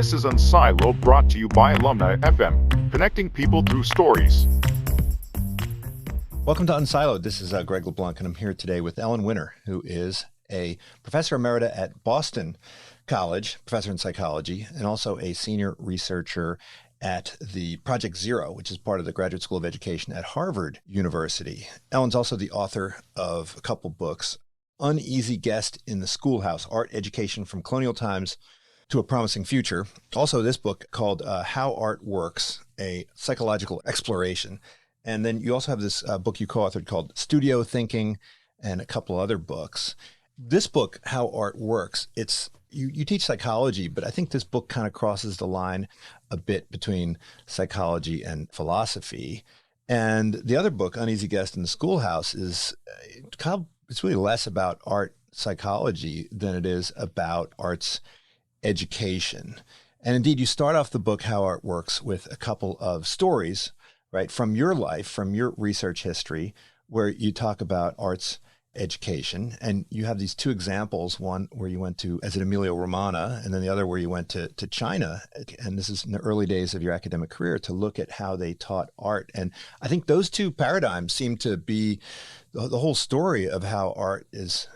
This is Unsiloed, brought to you by Alumni FM, connecting people through stories. Welcome to Unsiloed. This is Greg LeBlanc, and I'm here today with Ellen Winter, who is a Professor Emerita at Boston College, Professor in Psychology, and also a senior researcher at the Project Zero, which is part of the Graduate School of Education at Harvard University. Ellen's also the author of a couple books, Uneasy Guest in the Schoolhouse, Art Education from Colonial Times to a Promising Future. Also this book called How Art Works, a Psychological Exploration. And then you also have this book you co-authored called Studio Thinking and a couple other books. This book, How Art Works, you teach psychology, but I think this book kind of crosses the line a bit between psychology and philosophy. And the other book, Uneasy Guest in the Schoolhouse, it's really less about art psychology than it is about arts education. And indeed, you start off the book, How Art Works, with a couple of stories, right, from your life, from your research history, where you talk about arts education. And you have these two examples, one where you went to, as an Emilia-Romagna, and then the other where you went to China. And this is in the early days of your academic career, to look at how they taught art. And I think those two paradigms seem to be the whole story of how art is,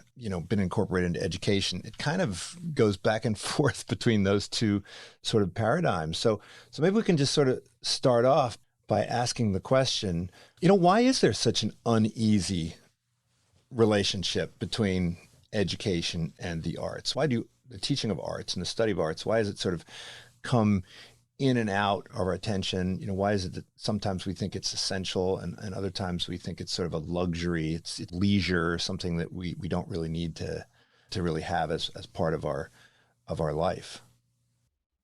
been incorporated into education. It kind of goes back and forth between those two sort of paradigms. So maybe we can just sort of start off by asking the question, why is there such an uneasy relationship between education and the arts? Why do the teaching of arts and the study of arts, why does it sort of come in and out of our attention? Why is it that sometimes we think it's essential and other times we think it's sort of a luxury, it's leisure, something that we don't really need to really have as part of our life?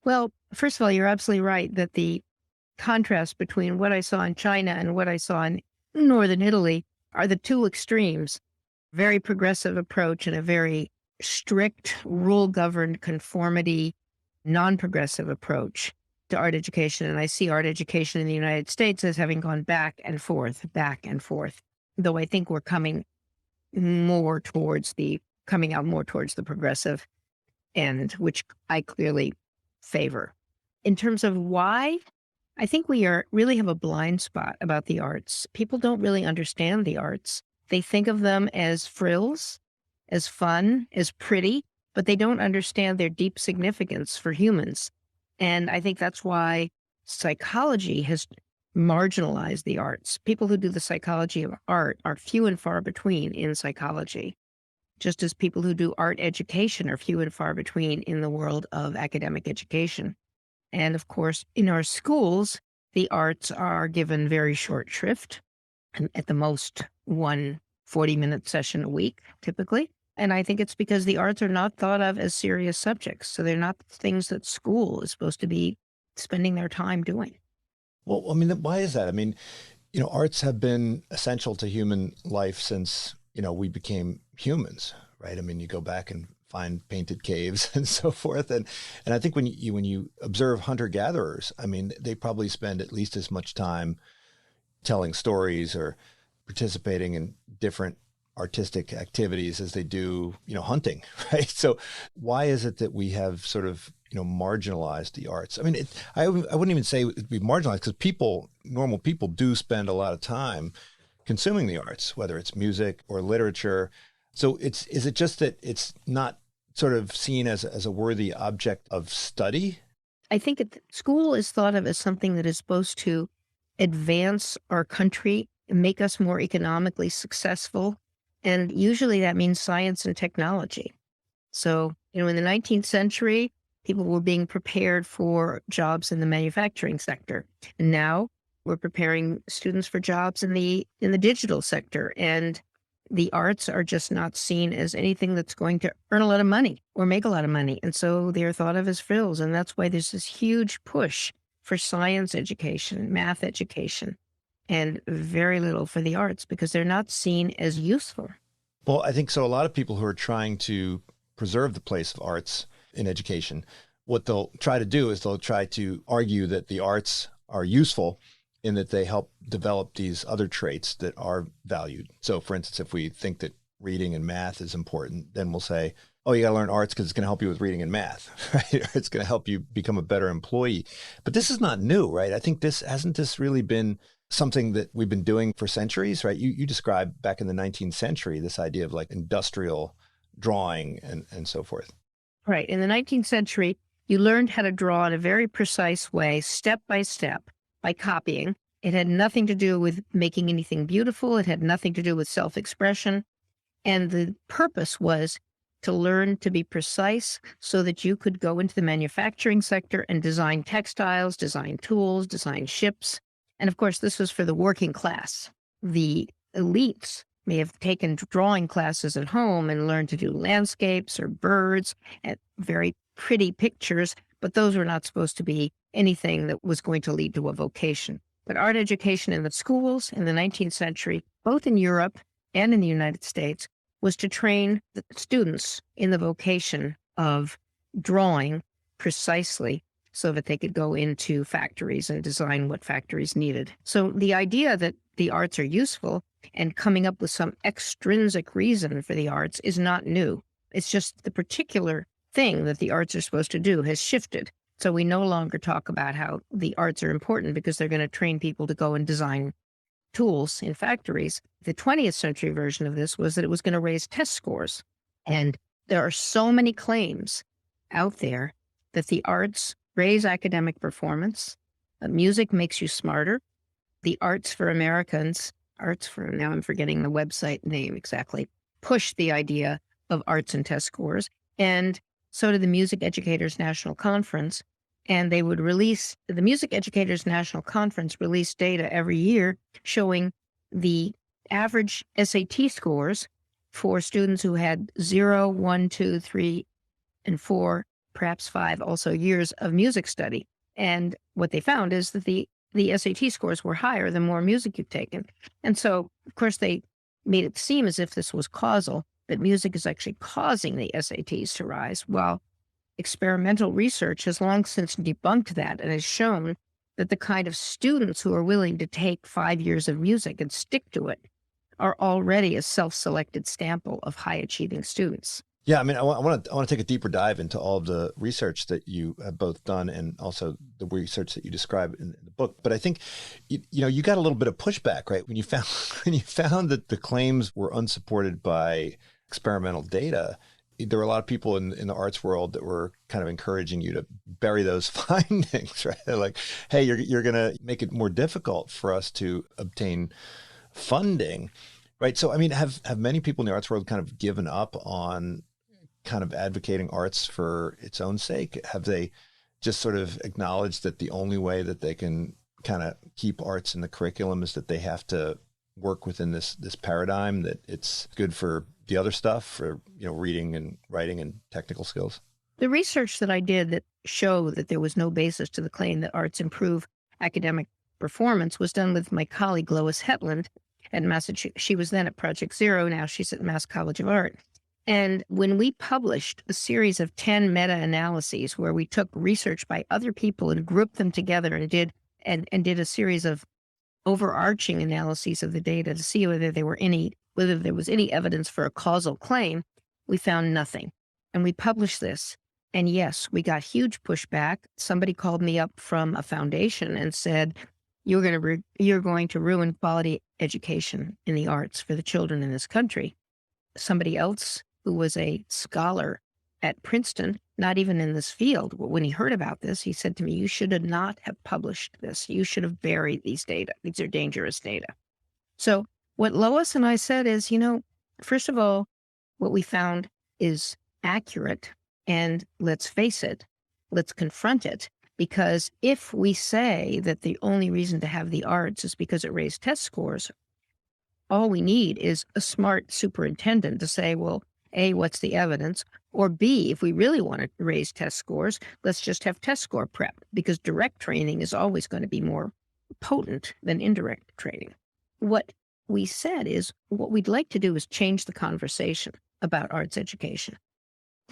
Well, first of all, you're absolutely right that the contrast between what I saw in China and what I saw in northern Italy are the two extremes. Very progressive approach and a very strict, rule-governed conformity, non-progressive approach to art education. And I see art education in the United States as having gone back and forth, though I think we're coming out more towards the progressive end, which I clearly favor. In terms of why, I think we really have a blind spot about the arts. People don't really understand the arts. They think of them as frills, as fun, as pretty, but they don't understand their deep significance for humans. And I think that's why psychology has marginalized the arts. People who do the psychology of art are few and far between in psychology, just as people who do art education are few and far between in the world of academic education. And of course, in our schools, the arts are given very short shrift, and at the most 1 40-minute session a week, typically. And I think it's because the arts are not thought of as serious subjects. So they're not things that school is supposed to be spending their time doing. Well, why is that? Arts have been essential to human life since, we became humans, right? You go back and find painted caves and so forth. And I think when you observe hunter-gatherers, they probably spend at least as much time telling stories or participating in different artistic activities as they do, hunting, right? So why is it that we have sort of, marginalized the arts? I wouldn't even say it'd be marginalized, because normal people do spend a lot of time consuming the arts, whether it's music or literature. So is it just that it's not sort of seen as a worthy object of study? I think school is thought of as something that is supposed to advance our country and make us more economically successful. And usually that means science and technology. So, in the 19th century, people were being prepared for jobs in the manufacturing sector. And now we're preparing students for jobs in the digital sector. And the arts are just not seen as anything that's going to earn a lot of money or make a lot of money. And so they're thought of as frills. And that's why there's this huge push for science education, math education, and very little for the arts, because they're not seen as useful. Well, I think so. A lot of people who are trying to preserve the place of arts in education, what they'll try to do is they'll try to argue that the arts are useful in that they help develop these other traits that are valued. So for instance, if we think that reading and math is important, then we'll say oh, you got to learn arts because it's going to help you with reading and math, right? Or it's going to help you become a better employee. But this is not new, right? I think hasn't this really been something that we've been doing for centuries, right? You described back in the 19th century, this idea of like industrial drawing and so forth. Right. In the 19th century, you learned how to draw in a very precise way, step by step, by copying. It had nothing to do with making anything beautiful. It had nothing to do with self-expression. And the purpose was to learn to be precise so that you could go into the manufacturing sector and design textiles, design tools, design ships. And of course, this was for the working class. The elites may have taken drawing classes at home and learned to do landscapes or birds and very pretty pictures, but those were not supposed to be anything that was going to lead to a vocation. But art education in the schools in the 19th century, both in Europe and in the United States, was to train the students in the vocation of drawing precisely so that they could go into factories and design what factories needed. So the idea that the arts are useful and coming up with some extrinsic reason for the arts is not new. It's just the particular thing that the arts are supposed to do has shifted. So we no longer talk about how the arts are important because they're going to train people to go and design tools in factories. The 20th century version of this was that it was going to raise test scores. And there are so many claims out there that the arts raise academic performance. Music makes you smarter. The Arts for Americans, now I'm forgetting the website name exactly, push the idea of arts and test scores. And so did the Music Educators National Conference. And they would release, the Music Educators National Conference released data every year showing the average SAT scores for students who had 0, 1, 2, 3, and 4, perhaps 5 also years of music study. And what they found is that the SAT scores were higher the more music you've taken. And so, of course, they made it seem as if this was causal, that music is actually causing the SATs to rise, while experimental research has long since debunked that and has shown that the kind of students who are willing to take 5 years of music and stick to it are already a self-selected sample of high-achieving students. Yeah, I mean, I want to take a deeper dive into all of the research that you have both done and also the research that you describe in the book. But I think, you got a little bit of pushback, right? When you found that the claims were unsupported by experimental data, there were a lot of people in the arts world that were kind of encouraging you to bury those findings, right? They're like, hey, you're going to make it more difficult for us to obtain funding, right? So, I mean, have many people in the arts world kind of given up on kind of advocating arts for its own sake? Have they just sort of acknowledged that the only way that they can kind of keep arts in the curriculum is that they have to work within this paradigm, that it's good for the other stuff, for reading and writing and technical skills? The research that I did that showed that there was no basis to the claim that arts improve academic performance was done with my colleague Lois Hetland at Massachusetts. She was then at Project Zero. Now she's at Mass College of Art. And when we published a series of 10 meta-analyses where we took research by other people and grouped them together and did a series of overarching analyses of the data to see whether there was any evidence for a causal claim, we found nothing. And we published this. And yes, we got huge pushback. Somebody called me up from a foundation and said, you're going to ruin quality education in the arts for the children in this country. Somebody else who was a scholar at Princeton, not even in this field, when he heard about this, he said to me, you should not have published this. You should have buried these data. These are dangerous data. So what Lois and I said is, first of all, what we found is accurate. And let's face it, let's confront it. Because if we say that the only reason to have the arts is because it raised test scores, all we need is a smart superintendent to say, well, A, what's the evidence? Or B, if we really want to raise test scores, let's just have test score prep, because direct training is always going to be more potent than indirect training. What we said is what we'd like to do is change the conversation about arts education.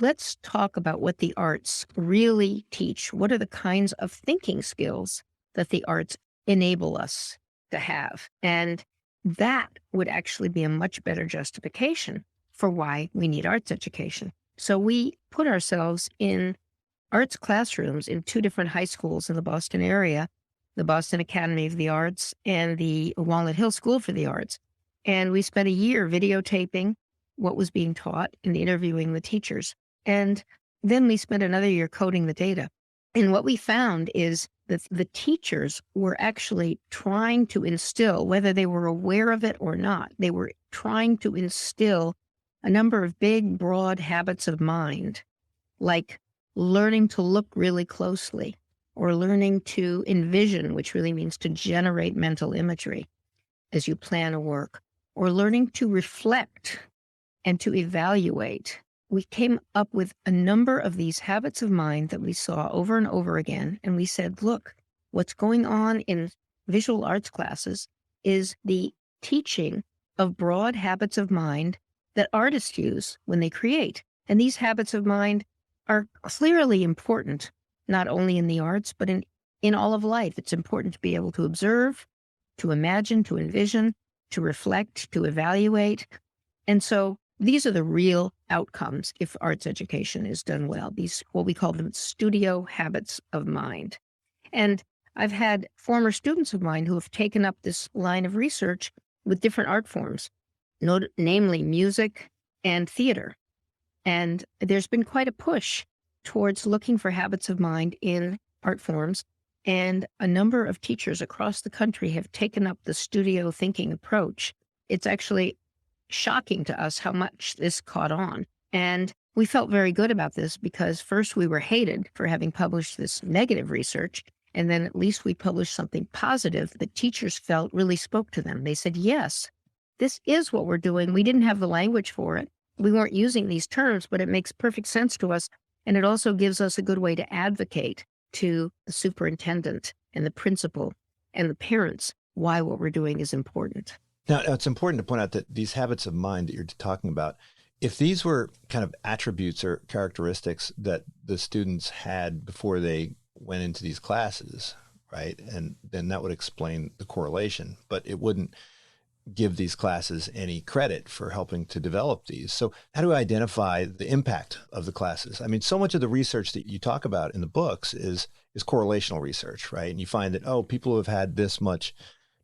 Let's talk about what the arts really teach. What are the kinds of thinking skills that the arts enable us to have? And that would actually be a much better justification for why we need arts education. So we put ourselves in arts classrooms in two different high schools in the Boston area, the Boston Academy of the Arts and the Walnut Hill School for the Arts. And we spent a year videotaping what was being taught and interviewing the teachers. And then we spent another year coding the data. And what we found is that the teachers were actually trying to instill, whether they were aware of it or not, they were trying to instill a number of big, broad habits of mind, like learning to look really closely, or learning to envision, which really means to generate mental imagery as you plan a work, or learning to reflect and to evaluate. We came up with a number of these habits of mind that we saw over and over again. And we said, look, what's going on in visual arts classes is the teaching of broad habits of mind that artists use when they create. And these habits of mind are clearly important, not only in the arts, but in all of life. It's important to be able to observe, to imagine, to envision, to reflect, to evaluate. And so these are the real outcomes if arts education is done well. These, what we call them, studio habits of mind. And I've had former students of mine who have taken up this line of research with different art forms, namely music and theater. And there's been quite a push towards looking for habits of mind in art forms. And a number of teachers across the country have taken up the studio thinking approach. It's actually shocking to us how much this caught on. And we felt very good about this because first we were hated for having published this negative research. And then at least we published something positive that teachers felt really spoke to them. They said, yes, this is what we're doing. We didn't have the language for it. We weren't using these terms, but it makes perfect sense to us. And it also gives us a good way to advocate to the superintendent and the principal and the parents why what we're doing is important. Now, it's important to point out that these habits of mind that you're talking about, if these were kind of attributes or characteristics that the students had before they went into these classes, right? And then that would explain the correlation, but it wouldn't give these classes any credit for helping to develop these. So how do we identify the impact of the classes? I mean, so much of the research that you talk about in the books is correlational research, right? And you find that, oh, people who have had this much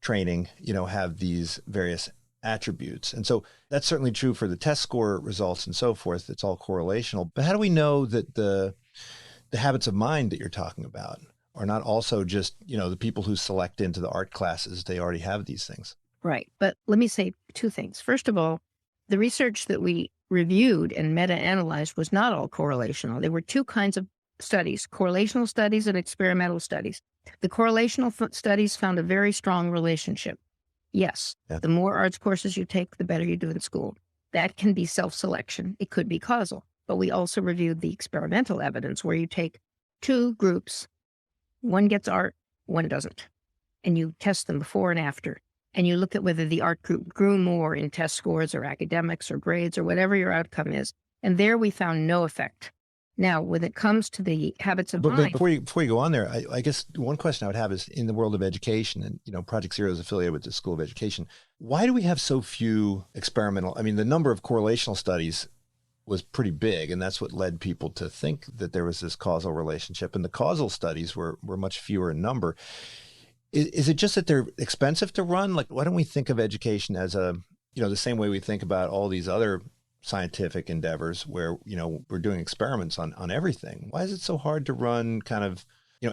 training, have these various attributes. And so that's certainly true for the test score results and so forth. It's all correlational. But how do we know that the habits of mind that you're talking about are not also just, the people who select into the art classes, they already have these things? Right. But let me say two things. First of all, the research that we reviewed and meta-analyzed was not all correlational. There were two kinds of studies, correlational studies and experimental studies. The correlational studies found a very strong relationship. Yes, the more arts courses you take, the better you do in school. That can be self-selection. It could be causal. But we also reviewed the experimental evidence where you take two groups, one gets art, one doesn't, and you test them before and after. And you look at whether the art group grew more in test scores or academics or grades or whatever your outcome is. And there we found no effect. Now, when it comes to the habits of mind. But before you go on there, I guess one question I would have is in the world of education, and Project Zero is affiliated with the School of Education. Why do we have so few experimental? I mean, the number of correlational studies was pretty big, and that's what led people to think that there was this causal relationship. And the causal studies were much fewer in number. Is it just that they're expensive to run? Like, why don't we think of education as the same way we think about all these other scientific endeavors where, we're doing experiments on everything? Why is it so hard to run kind of,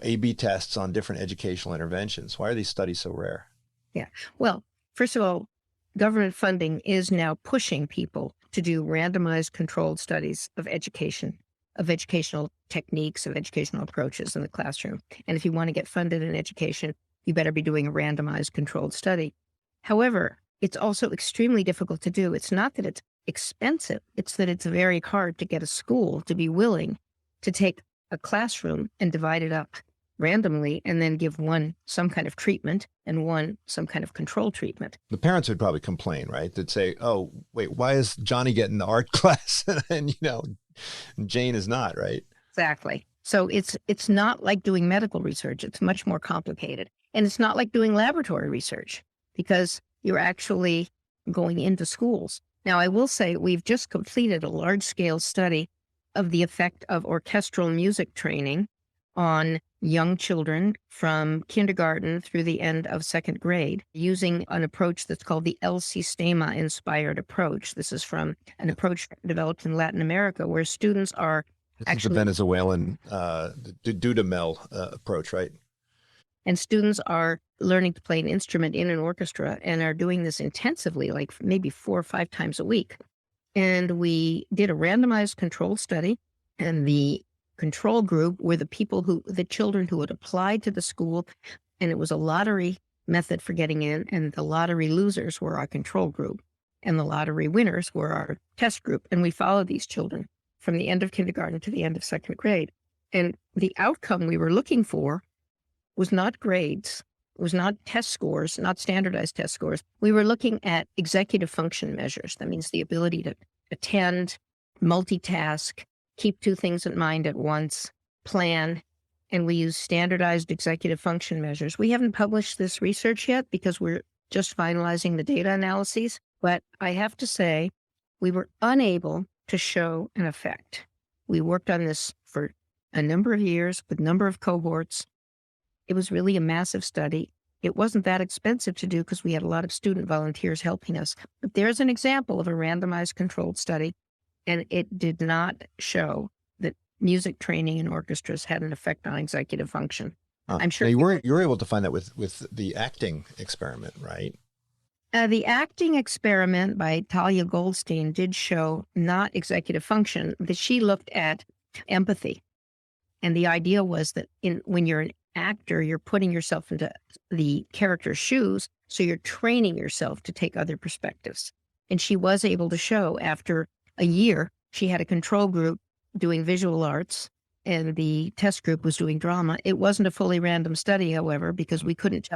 A/B tests on different educational interventions? Why are these studies so rare? Yeah. Well, first of all, government funding is now pushing people to do randomized controlled studies of education, of educational techniques, of educational approaches in the classroom. And if you want to get funded in education, you better be doing a randomized controlled study. However, it's also extremely difficult to do. It's not that it's expensive. It's that it's very hard to get a school to be willing to take a classroom and divide it up randomly and then give one some kind of treatment and one some kind of control treatment. The parents would probably complain, right? They'd say, oh, wait, why is Johnny getting the art class and Jane is not, right? Exactly. So it's not like doing medical research. It's much more complicated. And it's not like doing laboratory research because you're actually going into schools. Now, I will say we've just completed a large-scale study of the effect of orchestral music training on young children from kindergarten through the end of second grade using an approach that's called the El Sistema inspired approach. This is from an approach developed in Latin America where students are This is the Venezuelan Dudamel approach, right? And students are learning to play an instrument in an orchestra and are doing this intensively, like maybe 4 or 5 times a week. And we did a randomized control study, and the control group were the children who had applied to the school, and it was a lottery method for getting in, and the lottery losers were our control group, and the lottery winners were our test group. And we followed these children from the end of kindergarten to the end of second grade. And the outcome we were looking for was not grades, was not test scores, not standardized test scores. We were looking at executive function measures. That means the ability to attend, multitask, keep 2 things in mind at once, plan, and we use standardized executive function measures. We haven't published this research yet because we're just finalizing the data analyses, but I have to say we were unable to show an effect. We worked on this for a number of years with a number of cohorts. It was really a massive study. It wasn't that expensive to do because we had a lot of student volunteers helping us. But there's an example of a randomized controlled study, and it did not show that music training in orchestras had an effect on executive function. I'm sure you were able to find that with the acting experiment, right? The acting experiment by Talia Goldstein did show not executive function, that she looked at empathy. And the idea was that when you're an actor, you're putting yourself into the character's shoes, so you're training yourself to take other perspectives. And she was able to show after a year, she had a control group doing visual arts, and the test group was doing drama. It wasn't a fully random study, however, because we couldn't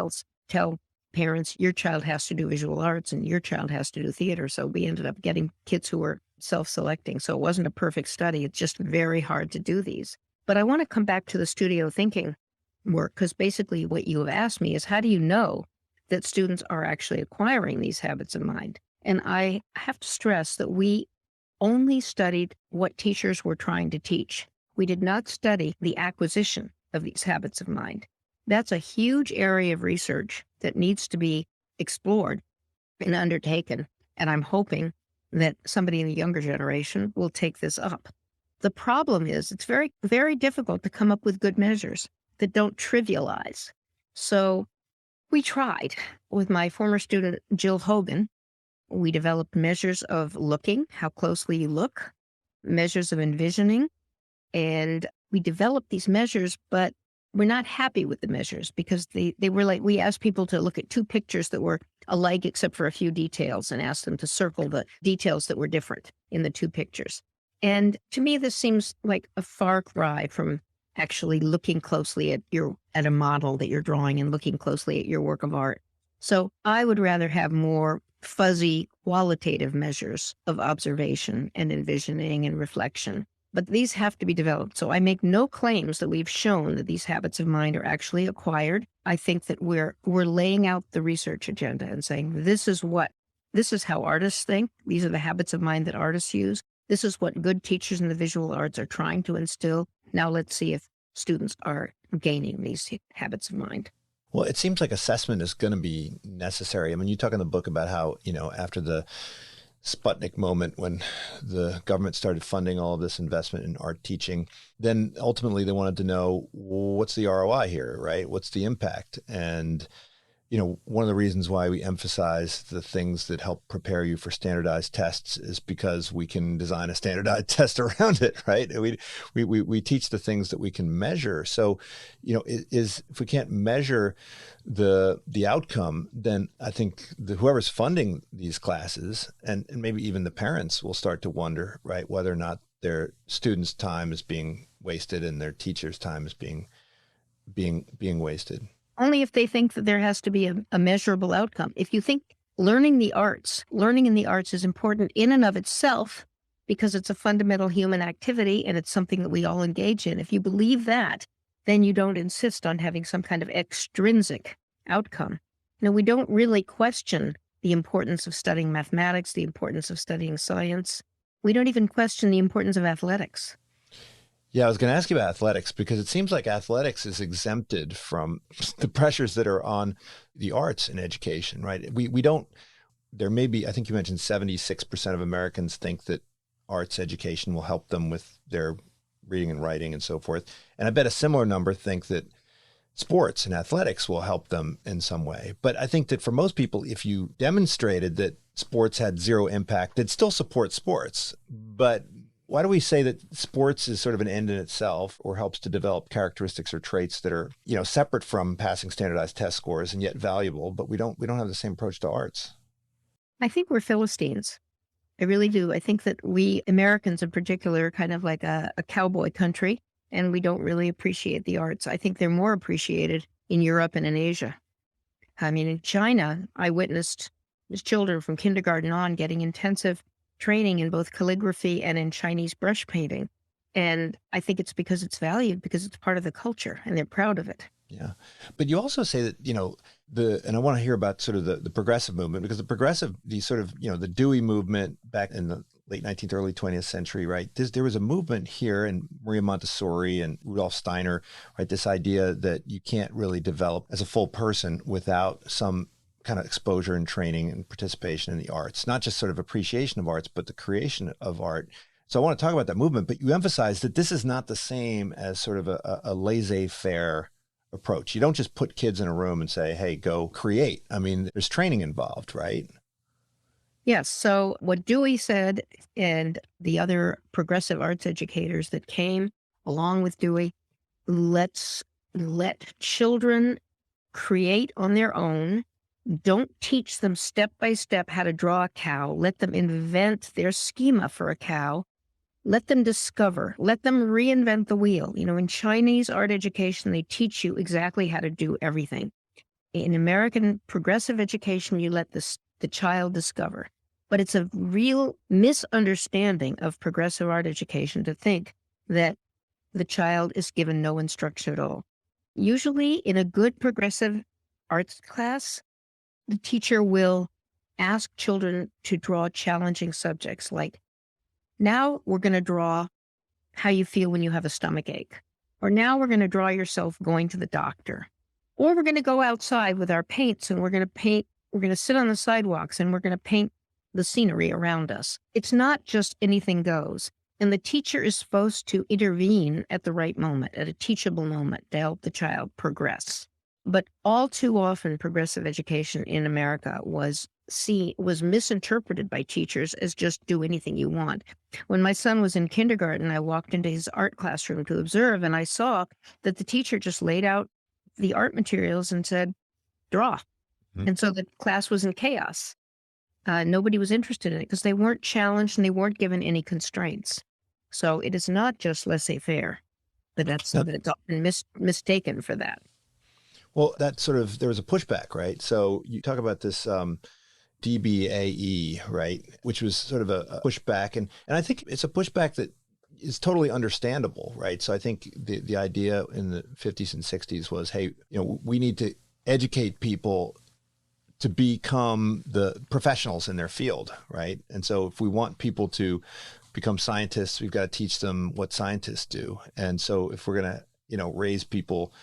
tell parents, your child has to do visual arts and your child has to do theater. So we ended up getting kids who were self-selecting. So it wasn't a perfect study. It's just very hard to do these. But I want to come back to the studio thinking work, because basically what you have asked me is, how do you know that students are actually acquiring these habits of mind? And I have to stress that we only studied what teachers were trying to teach. We did not study the acquisition of these habits of mind. That's a huge area of research that needs to be explored and undertaken. And I'm hoping that somebody in the younger generation will take this up. The problem is it's very, very difficult to come up with good measures that don't trivialize. So we tried with my former student, Jill Hogan. We developed measures of looking, how closely you look, measures of envisioning, and we developed these measures, but we're not happy with the measures because they were like, we asked people to look at 2 pictures that were alike except for a few details and asked them to circle the details that were different in the 2 pictures. And to me, this seems like a far cry from actually looking closely at a model that you're drawing and looking closely at your work of art. So I would rather have more fuzzy qualitative measures of observation and envisioning and reflection. But these have to be developed. So I make no claims that we've shown that these habits of mind are actually acquired. I think that we're laying out the research agenda and saying, this is how artists think. These are the habits of mind that artists use. This is what good teachers in the visual arts are trying to instill. Now let's see if students are gaining these habits of mind. Well, it seems like assessment is going to be necessary. I mean, you talk in the book about how, after the Sputnik moment when the government started funding all of this investment in art teaching, then ultimately they wanted to know, what's the ROI here, right? What's the impact? And one of the reasons why we emphasize the things that help prepare you for standardized tests is because we can design a standardized test around it, right? We teach the things that we can measure. So, if we can't measure the outcome, then I think whoever's funding these classes and maybe even the parents will start to wonder, right, whether or not their students' time is being wasted and their teachers' time is being wasted. Only if they think that there has to be a measurable outcome. If you think learning in the arts is important in and of itself because it's a fundamental human activity and it's something that we all engage in. If you believe that, then you don't insist on having some kind of extrinsic outcome. Now, we don't really question the importance of studying mathematics, the importance of studying science. We don't even question the importance of athletics. Yeah, I was going to ask you about athletics because it seems like athletics is exempted from the pressures that are on the arts and education, right? We don't, there may be, I think you mentioned 76% of Americans think that arts education will help them with their reading and writing and so forth. And I bet a similar number think that sports and athletics will help them in some way. But I think that for most people, if you demonstrated that sports had zero impact, they'd still support sports. But why do we say that sports is sort of an end in itself or helps to develop characteristics or traits that are, separate from passing standardized test scores and yet valuable, but we don't have the same approach to arts? I think we're Philistines. I really do. I think that we Americans in particular are kind of like a cowboy country, and we don't really appreciate the arts. I think they're more appreciated in Europe and in Asia. I mean, in China, I witnessed children from kindergarten on getting intensive training in both calligraphy and in Chinese brush painting. And I think it's because it's valued, because it's part of the culture, and they're proud of it. Yeah. But you also say that, and I want to hear about sort of the progressive movement, because the sort of, the Dewey movement back in the late 19th, early 20th century, right? There was a movement here, and Maria Montessori and Rudolf Steiner, right? This idea that you can't really develop as a full person without some kind of exposure and training and participation in the arts, not just sort of appreciation of arts, but the creation of art. So I want to talk about that movement, but you emphasize that this is not the same as sort of a laissez-faire approach. You don't just put kids in a room and say, hey, go create. I mean, there's training involved, right? Yes. So what Dewey said and the other progressive arts educators that came along with Dewey, let's let children create on their own. Don't teach them step by step how to draw a cow. Let them invent their schema for a cow. Let them discover, let them reinvent the wheel. In Chinese art education, they teach you exactly how to do everything. In American progressive education, you let the child discover. But it's a real misunderstanding of progressive art education to think that the child is given no instruction at all. Usually in a good progressive arts class, the teacher will ask children to draw challenging subjects like, now we're going to draw how you feel when you have a stomach ache. Or now we're going to draw yourself going to the doctor. Or we're going to go outside with our paints and we're going to sit on the sidewalks and we're going to paint the scenery around us. It's not just anything goes. And the teacher is supposed to intervene at the right moment, at a teachable moment, to help the child progress. But all too often, progressive education in America was misinterpreted by teachers as just do anything you want. When my son was in kindergarten, I walked into his art classroom to observe, and I saw that the teacher just laid out the art materials and said, draw. Mm-hmm. And so the class was in chaos. Nobody was interested in it because they weren't challenged and they weren't given any constraints. So it is not just laissez-faire, but it's often mistaken for that. Well, there was a pushback, right? So you talk about this DBAE, right, which was sort of a pushback. And I think it's a pushback that is totally understandable, right? So I think the idea in the 50s and 60s was, hey, we need to educate people to become the professionals in their field, right? And so if we want people to become scientists, we've got to teach them what scientists do. And so if we're going to, raise people,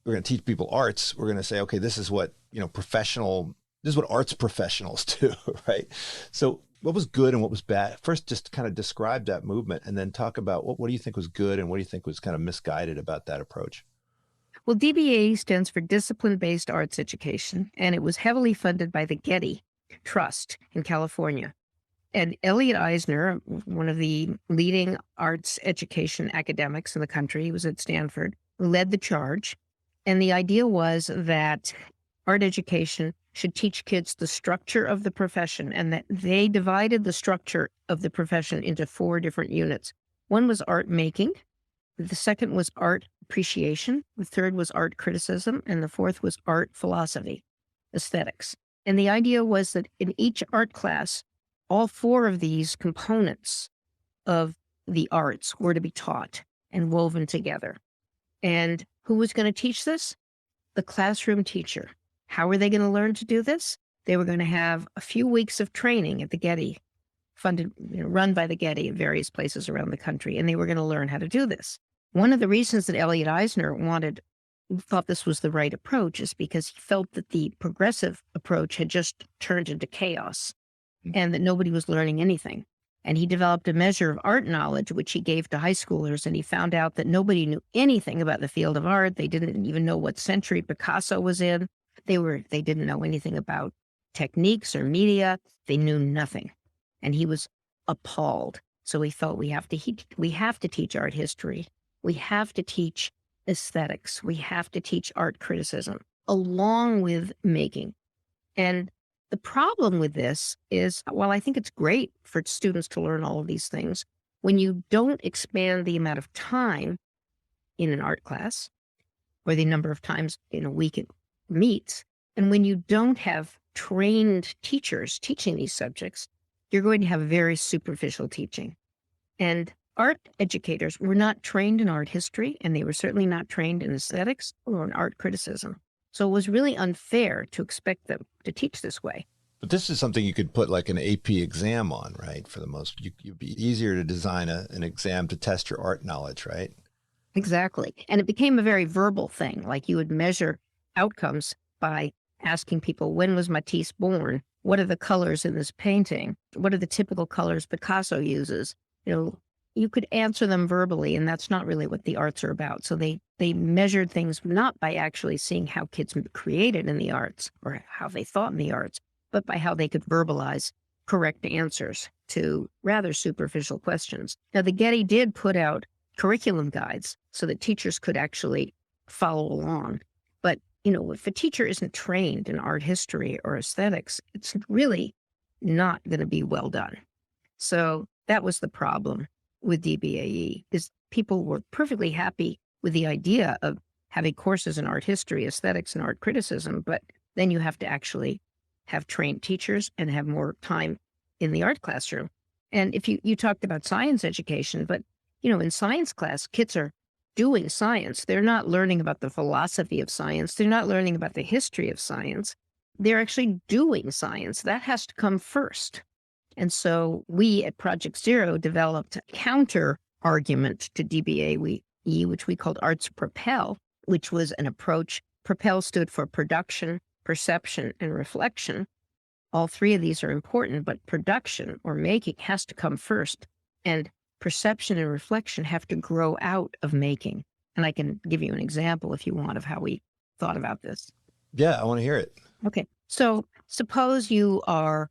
we're going to teach people arts, we're going to say, okay, this is what, this is what arts professionals do, right? So what was good and what was bad? First, just kind of describe that movement and then talk about what do you think was good and what do you think was kind of misguided about that approach? Well, DBA stands for Discipline-Based Arts Education, and it was heavily funded by the Getty Trust in California. And Elliot Eisner, one of the leading arts education academics in the country, he was at Stanford, led the charge. And the idea was that art education should teach kids the structure of the profession, and that they divided the structure of the profession into 4 different units. One was art making. The second was art appreciation. The third was art criticism. And the fourth was art philosophy, aesthetics. And the idea was that in each art class, all 4 of these components of the arts were to be taught and woven together. And who was going to teach this? The classroom teacher. How were they going to learn to do this? They were going to have a few weeks of training at the Getty funded, run by the Getty in various places around the country, and they were going to learn how to do this. One of the reasons that Elliot Eisner thought this was the right approach is because he felt that the progressive approach had just turned into chaos and that nobody was learning anything. And he developed a measure of art knowledge, which he gave to high schoolers, and he found out that nobody knew anything about the field of art. They didn't even know what century Picasso was in. They didn't know anything about techniques or media. They knew nothing. And he was appalled. So he felt we have to teach art history. We have to teach aesthetics. We have to teach art criticism along with making. And the problem with this is, while I think it's great for students to learn all of these things, when you don't expand the amount of time in an art class or the number of times in a week it meets, and when you don't have trained teachers teaching these subjects, you're going to have very superficial teaching. And art educators were not trained in art history, and they were certainly not trained in aesthetics or in art criticism. So it was really unfair to expect them to teach this way. But this is something you could put like an AP exam on, right? For the most, you'd be easier to design an exam to test your art knowledge, right? Exactly. And it became a very verbal thing. Like you would measure outcomes by asking people, when was Matisse born? What are the colors in this painting? What are the typical colors Picasso uses? You could answer them verbally, and that's not really what the arts are about. So they measured things not by actually seeing how kids created in the arts or how they thought in the arts, but by how they could verbalize correct answers to rather superficial questions. Now, the Getty did put out curriculum guides so that teachers could actually follow along. But, if a teacher isn't trained in art history or aesthetics, it's really not going to be well done. So that was the problem with DBAE, is people were perfectly happy with the idea of having courses in art history, aesthetics, and art criticism, but then you have to actually have trained teachers and have more time in the art classroom. And if you talked about science education, but, in science class, kids are doing science. They're not learning about the philosophy of science. They're not learning about the history of science. They're actually doing science. That has to come first. And so we at Project Zero developed a counter argument to DBAE, which we called Arts Propel, which was an approach. Propel stood for production, perception, and reflection. All three of these are important, but production or making has to come first. And perception and reflection have to grow out of making. And I can give you an example if you want of how we thought about this. Yeah, I want to hear it. Okay. So suppose you are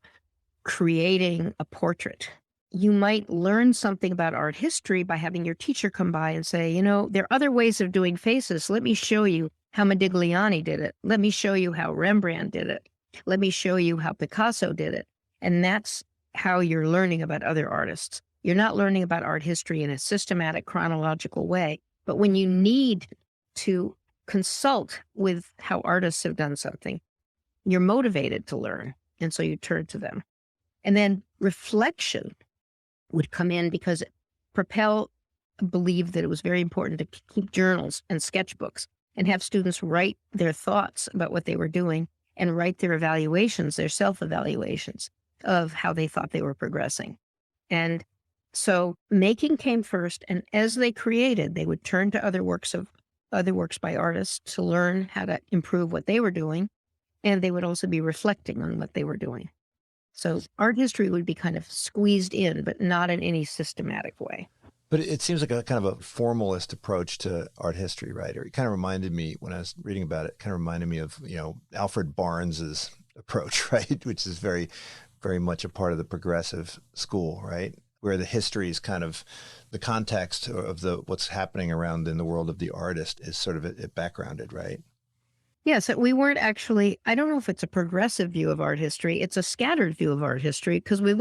creating a portrait. You might learn something about art history by having your teacher come by and say, there are other ways of doing faces. Let me show you how Modigliani did it. Let me show you how Rembrandt did it. Let me show you how Picasso did it. And that's how you're learning about other artists. You're not learning about art history in a systematic, chronological way. But when you need to consult with how artists have done something, you're motivated to learn. And so you turn to them. And then reflection would come in because Propel believed that it was very important to keep journals and sketchbooks and have students write their thoughts about what they were doing and write their evaluations, their self-evaluations of how they thought they were progressing. And so making came first, and as they created, they would turn to other works by artists to learn how to improve what they were doing, and they would also be reflecting on what they were doing. So art history would be kind of squeezed in, but not in any systematic way. But it seems like a kind of a formalist approach to art history, right? Or it kind of reminded me, when I was reading about it, kind of reminded me of, Alfred Barnes's approach, right? Which is very, very much a part of the progressive school, right? Where the history is kind of the context of what's happening around in the world of the artist is sort of backgrounded, right? Yes, we weren't actually, I don't know if it's a progressive view of art history. It's a scattered view of art history because we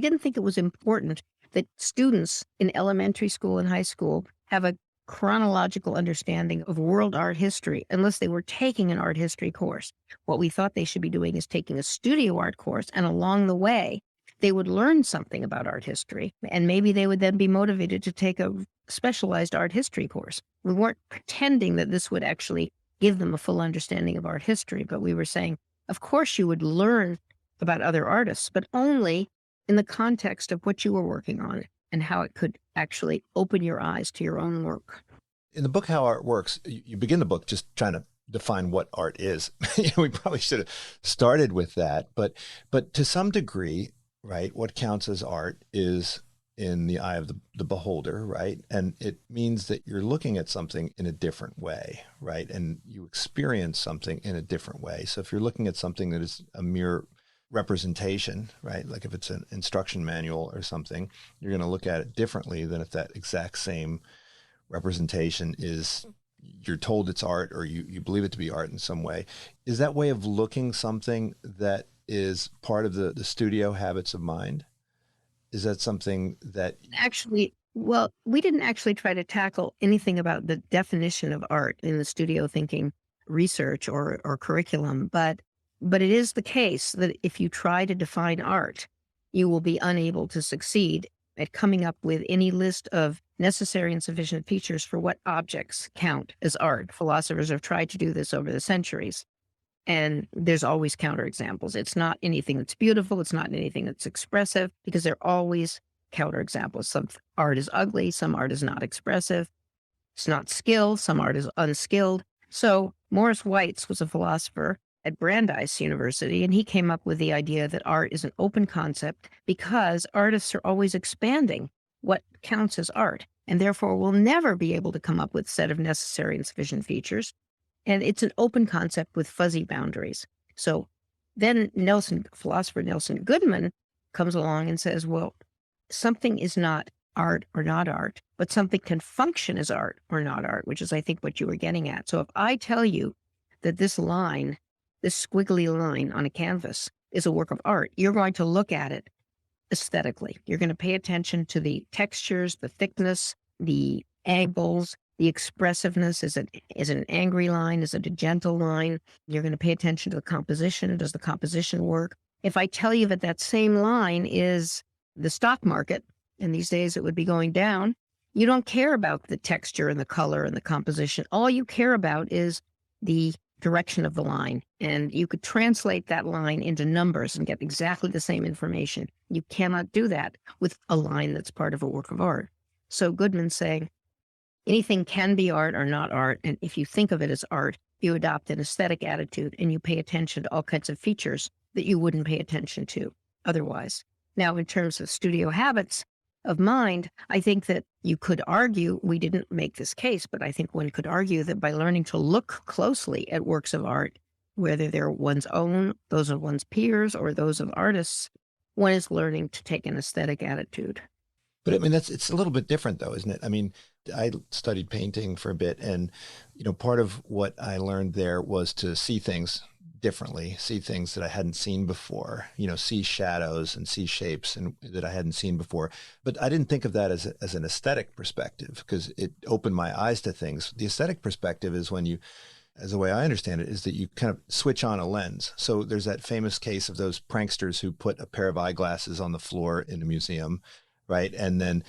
didn't think it was important that students in elementary school and high school have a chronological understanding of world art history unless they were taking an art history course. What we thought they should be doing is taking a studio art course, and along the way, they would learn something about art history, and maybe they would then be motivated to take a specialized art history course. We weren't pretending that this would actually give them a full understanding of art history, but we were saying, of course you would learn about other artists, but only in the context of what you were working on and how it could actually open your eyes to your own work. In the book, How Art Works, you begin the book just trying to define what art is. We probably should have started with that, but to some degree, right, what counts as art is in the eye of the beholder, right? And it means that you're looking at something in a different way, right? And you experience something in a different way. So if you're looking at something that is a mere representation, right? Like if it's an instruction manual or something, you're going to look at it differently than if that exact same representation is, you're told it's art or you believe it to be art in some way. Is that way of looking something that is part of the studio habits of mind? Is that something that Actually, well, we didn't actually try to tackle anything about the definition of art in the studio thinking research or curriculum, but it is the case that if you try to define art, you will be unable to succeed at coming up with any list of necessary and sufficient features for what objects count as art. Philosophers have tried to do this over the centuries. And there's always counterexamples. It's not anything that's beautiful. It's not anything that's expressive, because there are always counterexamples. Some art is ugly. Some art is not expressive. It's not skilled. Some art is unskilled. So Morris Weitz was a philosopher at Brandeis University, and he came up with the idea that art is an open concept because artists are always expanding what counts as art, and therefore will never be able to come up with a set of necessary and sufficient features. And it's an open concept with fuzzy boundaries. So then philosopher Nelson Goodman comes along and says, well, something is not art or not art, but something can function as art or not art, which is, I think, what you were getting at. So if I tell you that this line, this squiggly line on a canvas is a work of art, you're going to look at it aesthetically. You're going to pay attention to the textures, the thickness, the angles, the expressiveness. Is it an angry line? Is it a gentle line? You're going to pay attention to the composition. Does the composition work? If I tell you that that same line is the stock market, and these days it would be going down, you don't care about the texture and the color and the composition. All you care about is the direction of the line. And you could translate that line into numbers and get exactly the same information. You cannot do that with a line that's part of a work of art. So Goodman's saying, anything can be art or not art. And if you think of it as art, you adopt an aesthetic attitude and you pay attention to all kinds of features that you wouldn't pay attention to otherwise. Now, in terms of studio habits of mind, I think that you could argue, we didn't make this case, but I think one could argue that by learning to look closely at works of art, whether they're one's own, those of one's peers, or those of artists, one is learning to take an aesthetic attitude. But I mean, it's a little bit different though, isn't it? I mean, I studied painting for a bit, and, part of what I learned there was to see things differently, see things that I hadn't seen before, see shadows and see shapes and that I hadn't seen before. But I didn't think of that as an aesthetic perspective, because it opened my eyes to things. The aesthetic perspective is when you, as the way I understand it, is that you kind of switch on a lens. So there's that famous case of those pranksters who put a pair of eyeglasses on the floor in a museum, right? And then,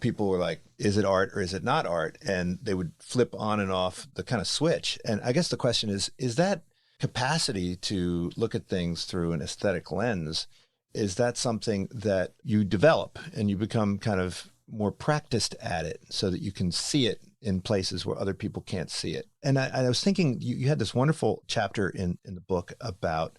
people were like, is it art or is it not art? And they would flip on and off the kind of switch. And I guess the question is that capacity to look at things through an aesthetic lens, is that something that you develop and you become kind of more practiced at it so that you can see it in places where other people can't see it? And I was thinking, you had this wonderful chapter in the book about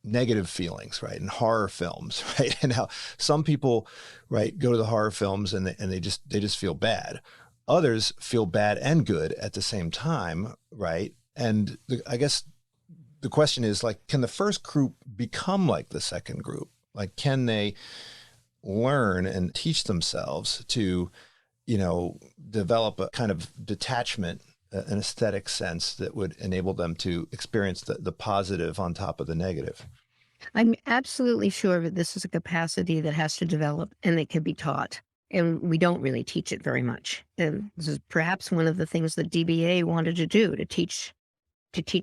negative feelings, right? And horror films, right? And how some people, right, go to the horror films and they just feel bad. Others feel bad and good at the same time, right? And I guess the question is, like, can the first group become like the second group? Like, can they learn and teach themselves to, develop a kind of detachment, an aesthetic sense that would enable them to experience the positive on top of the negative? I'm absolutely sure that this is a capacity that has to develop and that can be taught. And we don't really teach it very much. And this is perhaps one of the things that DBA wanted to do, to teach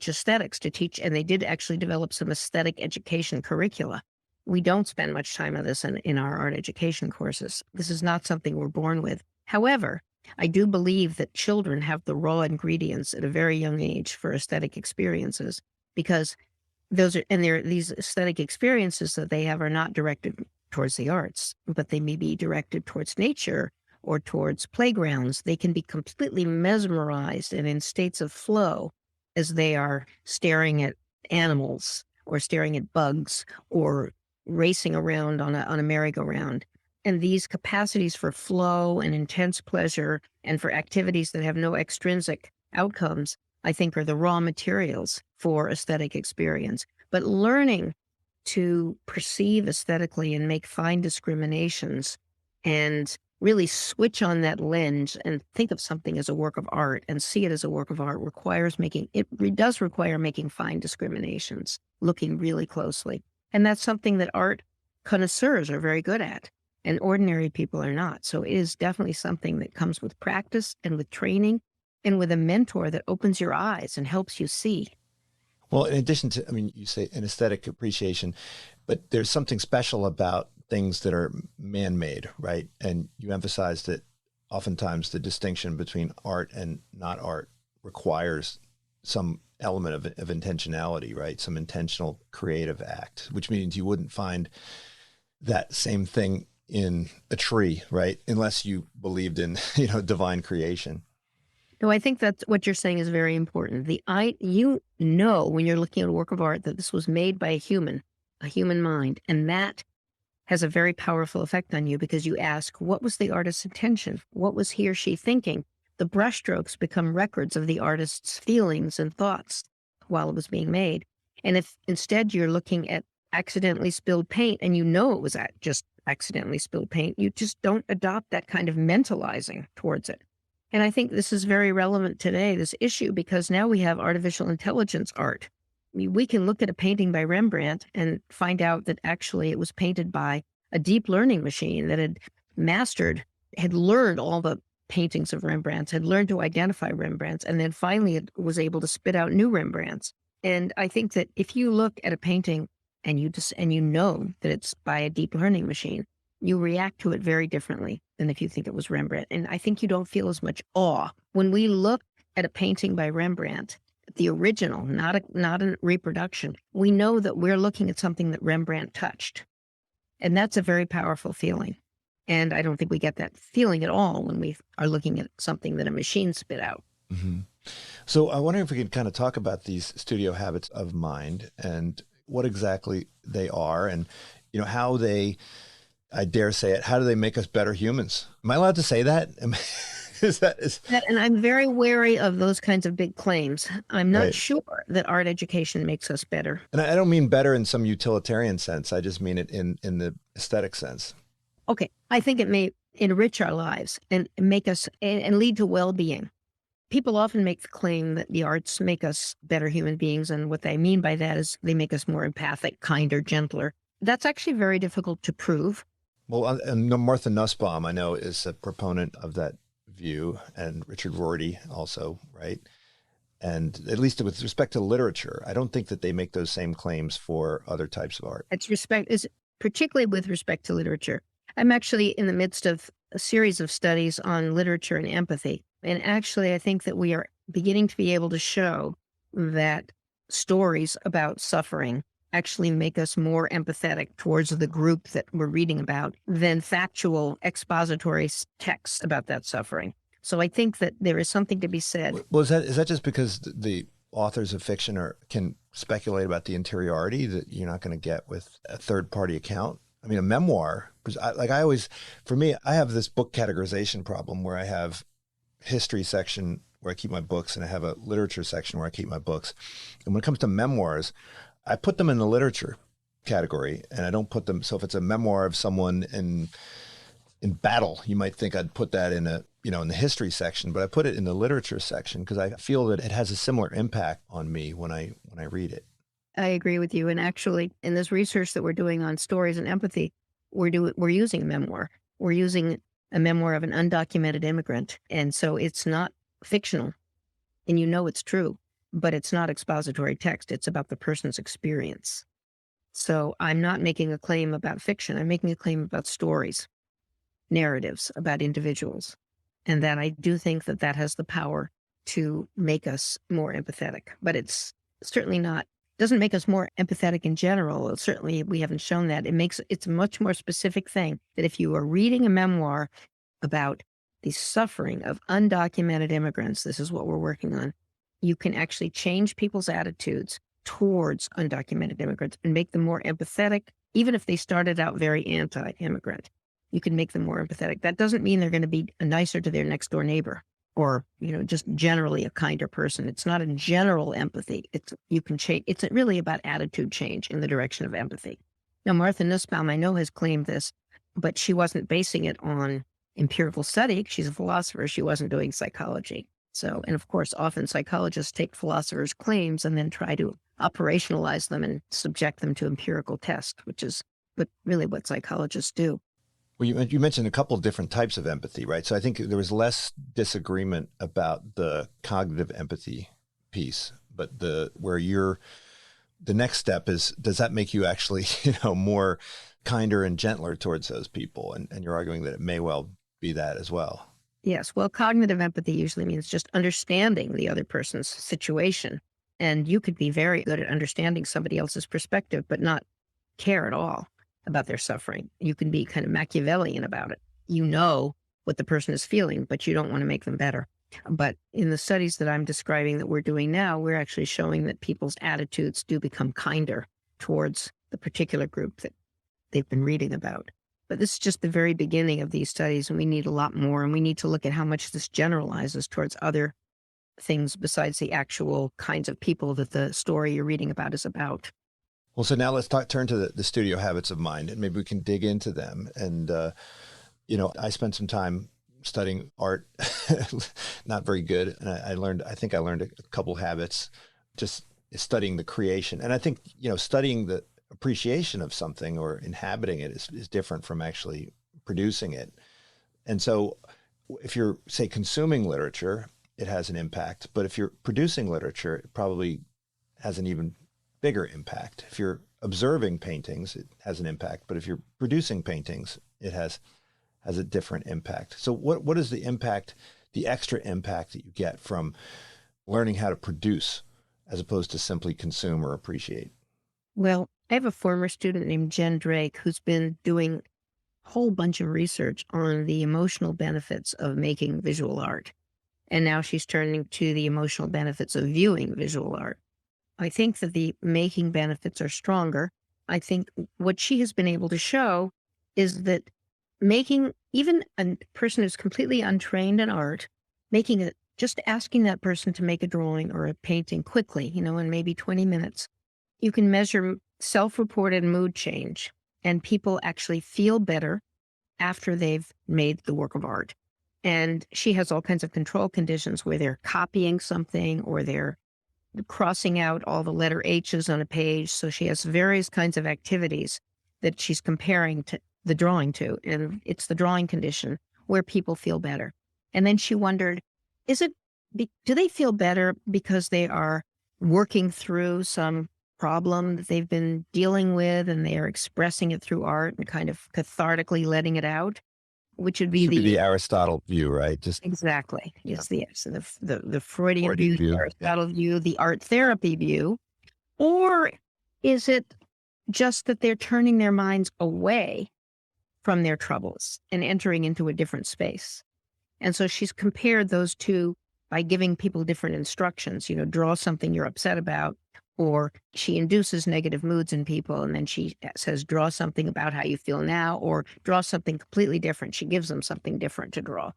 aesthetics, and they did actually develop some aesthetic education curricula. We don't spend much time on this in our art education courses. This is not something we're born with. However, I do believe that children have the raw ingredients at a very young age for aesthetic experiences, because these aesthetic experiences that they have are not directed towards the arts, but they may be directed towards nature or towards playgrounds. They can be completely mesmerized and in states of flow as they are staring at animals or staring at bugs or racing around on a merry-go-round. And these capacities for flow and intense pleasure and for activities that have no extrinsic outcomes, I think, are the raw materials for aesthetic experience. But learning to perceive aesthetically and make fine discriminations and really switch on that lens and think of something as a work of art and see it as a work of art does require making fine discriminations, looking really closely. And that's something that art connoisseurs are very good at, and ordinary people are not. So it is definitely something that comes with practice and with training and with a mentor that opens your eyes and helps you see. Well, in addition to, you say an aesthetic appreciation, but there's something special about things that are man-made, right? And you emphasize that oftentimes the distinction between art and not art requires some element of intentionality, right? Some intentional creative act, which means you wouldn't find that same thing in a tree, right? Unless you believed in, divine creation. No, I think that's what you're saying is very important. When you're looking at a work of art that this was made by a human mind, and that has a very powerful effect on you because you ask, what was the artist's intention? What was he or she thinking? The brushstrokes become records of the artist's feelings and thoughts while it was being made. And if instead you're looking at accidentally spilled paint and you know it was just accidentally spilled paint, you just don't adopt that kind of mentalizing towards it. And I think this is very relevant today, this issue, because now we have artificial intelligence art. We can look at a painting by Rembrandt and find out that actually it was painted by a deep learning machine that had learned all the paintings of Rembrandt's, had learned to identify Rembrandt's, and then finally it was able to spit out new Rembrandt's. And I think that if you look at a painting and you know that it's by a deep learning machine, you react to it very differently than if you think it was Rembrandt. And I think you don't feel as much awe. When we look at a painting by Rembrandt, the original, not a reproduction, we know that we're looking at something that Rembrandt touched. And that's a very powerful feeling. And I don't think we get that feeling at all when we are looking at something that a machine spit out. Mm-hmm. So I wonder if we could kind of talk about these studio habits of mind and what exactly they are and, how they, I dare say it, how do they make us better humans? Am I allowed to say that? And I'm very wary of those kinds of big claims. I'm not Right. sure that art education makes us better. And I don't mean better in some utilitarian sense. I just mean it in the aesthetic sense. Okay. I think it may enrich our lives and make us and lead to well-being. People often make the claim that the arts make us better human beings. And what they mean by that is they make us more empathic, kinder, gentler. That's actually very difficult to prove. Well, and Martha Nussbaum, I know, is a proponent of that view, and Richard Rorty also, right? And at least with respect to literature, I don't think that they make those same claims for other types of art. Is particularly with respect to literature. I'm actually in the midst of a series of studies on literature and empathy. And actually, I think that we are beginning to be able to show that stories about suffering actually make us more empathetic towards the group that we're reading about than factual expository texts about that suffering. So I think that there is something to be said. Well, is that just because the authors of fiction can speculate about the interiority that you're not going to get with a third-party account? I mean, a memoir, because for me, I have this book categorization problem where I have history section where I keep my books and I have a literature section where I keep my books. And when it comes to memoirs, I put them in the literature category and I don't put them. So if it's a memoir of someone in battle, you might think I'd put that in in the history section, but I put it in the literature section because I feel that it has a similar impact on me when I read it. I agree with you. And actually, in this research that we're doing on stories and empathy, we're using a memoir. We're using a memoir of an undocumented immigrant. And so it's not fictional and it's true, but it's not expository text. It's about the person's experience. So I'm not making a claim about fiction. I'm making a claim about stories, narratives about individuals. And that I do think that has the power to make us more empathetic, but it's certainly not doesn't make us more empathetic in general. Certainly, we haven't shown that. It's a much more specific thing that if you are reading a memoir about the suffering of undocumented immigrants, this is what we're working on, you can actually change people's attitudes towards undocumented immigrants and make them more empathetic, even if they started out very anti-immigrant. You can make them more empathetic. That doesn't mean they're going to be nicer to their next door neighbor or, just generally a kinder person. It's not a general empathy. You can change. It's really about attitude change in the direction of empathy. Now, Martha Nussbaum, I know, has claimed this, but she wasn't basing it on empirical study. She's a philosopher. She wasn't doing psychology. So, and of course, often psychologists take philosophers' claims and then try to operationalize them and subject them to empirical tests, which is really what psychologists do. Well, you mentioned a couple of different types of empathy, right? So I think there was less disagreement about the cognitive empathy piece, but the next step is, does that make you actually, more kinder and gentler towards those people? And you're arguing that it may well be that as well. Yes. Well, cognitive empathy usually means just understanding the other person's situation. And you could be very good at understanding somebody else's perspective, but not care at all about their suffering. You can be kind of Machiavellian about it. You know what the person is feeling, but you don't want to make them better. But in the studies that I'm describing that we're doing now, we're actually showing that people's attitudes do become kinder towards the particular group that they've been reading about. But this is just the very beginning of these studies, and we need a lot more, and we need to look at how much this generalizes towards other things besides the actual kinds of people that the story you're reading about is about. Well, so now let's turn to the studio habits of mind, and maybe we can dig into them. And, I spent some time studying art, not very good. And I think I learned a couple habits just studying the creation. And I think, studying the appreciation of something or inhabiting it is different from actually producing it. And so if you're, say, consuming literature, it has an impact. But if you're producing literature, it probably has an even bigger impact. If you're observing paintings, it has an impact. But if you're producing paintings, it has a different impact. So what is the impact, the extra impact that you get from learning how to produce as opposed to simply consume or appreciate? Well, I have a former student named Jen Drake who's been doing a whole bunch of research on the emotional benefits of making visual art. And now she's turning to the emotional benefits of viewing visual art. I think that the making benefits are stronger. I think what she has been able to show is that making, even a person who's completely untrained in art, just asking that person to make a drawing or a painting quickly, in maybe 20 minutes, you can measure self-reported mood change, and people actually feel better after they've made the work of art. And she has all kinds of control conditions where they're copying something or they're crossing out all the letter H's on a page. So she has various kinds of activities that she's comparing to the drawing to. And it's the drawing condition where people feel better. And then she wondered, do they feel better because they are working through some problem that they've been dealing with and they are expressing it through art and kind of cathartically letting it out? Which would be the Aristotle view, right? Exactly. Yeah. Yes. The Freudian view, the Aristotle view, the art therapy view. Or is it just that they're turning their minds away from their troubles and entering into a different space? And so she's compared those two by giving people different instructions, draw something you're upset about, or she induces negative moods in people. And then she says, draw something about how you feel now, or draw something completely different. She gives them something different to draw.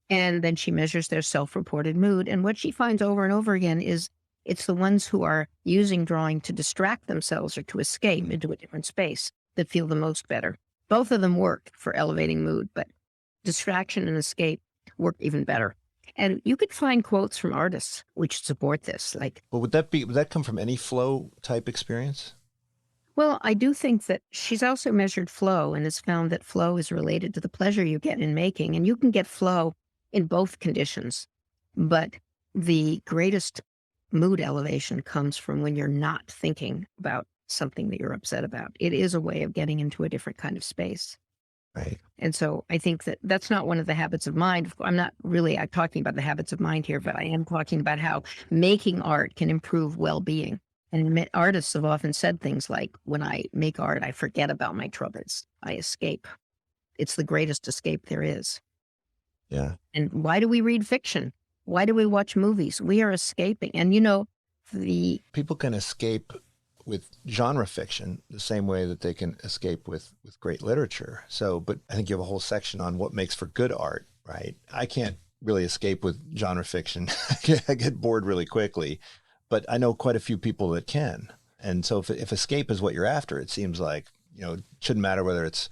And then she measures their self-reported mood. And what she finds over and over again is it's the ones who are using drawing to distract themselves or to escape into a different space that feel the most better. Both of them work for elevating mood, but distraction and escape work even better. And you could find quotes from artists which support this. Well, would that come from any flow type experience? Well, I do think that she's also measured flow and has found that flow is related to the pleasure you get in making. And you can get flow in both conditions. But the greatest mood elevation comes from when you're not thinking about something that you're upset about. It is a way of getting into a different kind of space. Right. And so I think that that's not one of the habits of mind. I'm not really talking about the habits of mind here, but I am talking about how making art can improve well-being. And artists have often said things like, when I make art, I forget about my troubles. I escape. It's the greatest escape there is. Yeah. And why do we read fiction? Why do we watch movies? We are escaping. And the People can escape with genre fiction the same way that they can escape with great literature. So, but I think you have a whole section on what makes for good art, right? I can't really escape with genre fiction. I get bored really quickly, but I know quite a few people that can. And so if escape is what you're after, it seems like, it shouldn't matter whether it's